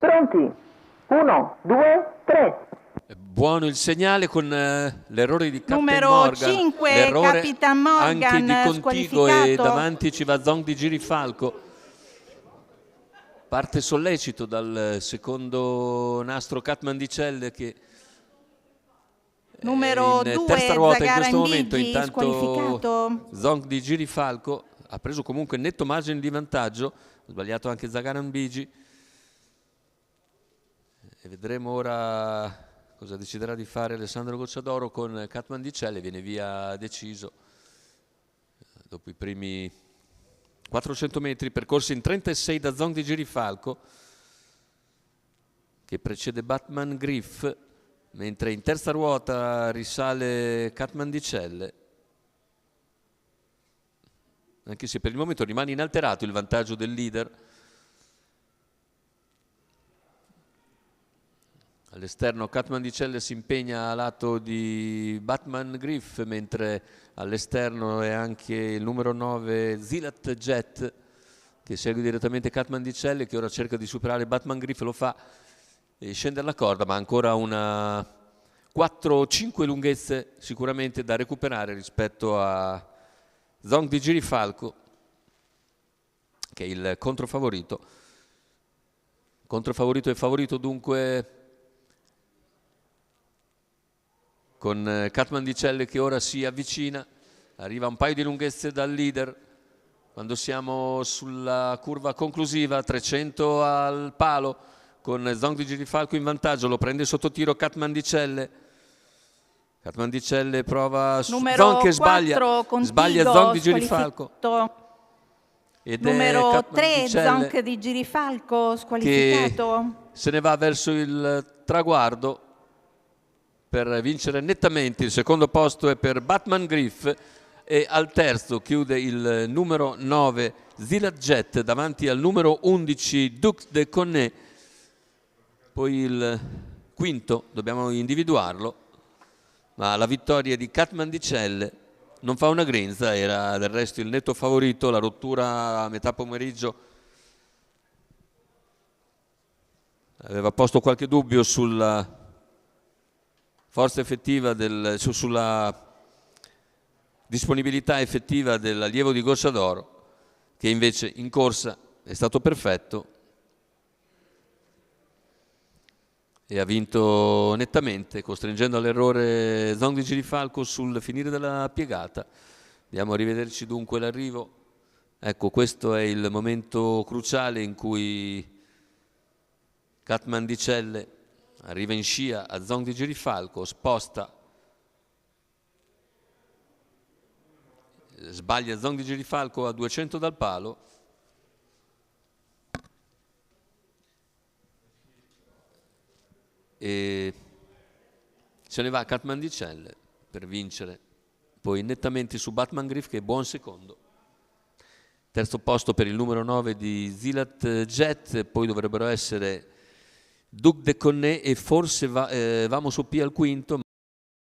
Pronti? 1, 2, 3. Buono il segnale con l'errore di Captain Numero Morgan, 5, l'errore Capitan Morgan, anche di Contigo, e squalificato. davanti ci va Zong di Girifalco. Parte sollecito dal secondo nastro Katmandicelle, che numero in 2, terza ruota in Zagara questo momento. Mbigi, Intanto squalificato. Zong di Girifalco ha preso comunque netto margine di vantaggio, ha sbagliato anche Zagara Mbigi, e vedremo ora cosa deciderà di fare Alessandro Gocciadoro con Katmandicelle. Viene via deciso dopo i primi 400 metri percorsi in 36 da Zong di Girifalco, che precede Batman Griff, mentre in terza ruota risale Katmandicelle, anche se per il momento rimane inalterato il vantaggio del leader. All'esterno Katmandicelle si impegna a lato di Batman Griff, mentre all'esterno è anche il numero 9 Zilat Jet, che segue direttamente Katmandicelle, che ora cerca di superare Batman Griff, lo fa e scende alla corda, ma ancora una 4-5 lunghezze sicuramente da recuperare rispetto a Zong di Girifalco, che è il controfavorito. Controfavorito e favorito dunque, con Katmandicelle che ora si avvicina, arriva un paio di lunghezze dal leader. Quando siamo sulla curva conclusiva, 300 al palo, con Zong di Girifalco in vantaggio, lo prende sotto tiro Katmandicelle. Katmandicelle prova su Zong che sbaglia Zong di Girifalco. Ed numero 3 Zong di Girifalco squalificato, che se ne va verso il traguardo per vincere nettamente. Il secondo posto è per Batman Griff e al terzo chiude il numero 9 Zilat Jet davanti al numero 11 Duc de Connet. Poi il quinto dobbiamo individuarlo, ma la vittoria di Katmandicelle non fa una grinza, era del resto il netto favorito. La rottura a metà pomeriggio aveva posto qualche dubbio sulla forza effettiva sulla disponibilità effettiva dell'allievo di Gocciadoro, che invece in corsa è stato perfetto e ha vinto nettamente, costringendo all'errore Zong di Girifalco sul finire della piegata. Andiamo a rivederci dunque l'arrivo. Ecco, questo è il momento cruciale in cui Katmandicelle arriva in scia a Zong di Girifalco, sposta, sbaglia Zong di Girifalco a 200 dal palo e se ne va a Katmandicelle per vincere poi nettamente su Batman Griff, che è buon secondo. Terzo posto per il numero 9 di Zilat Jet, poi dovrebbero essere Duc de Connet e forse Vamos P al quinto.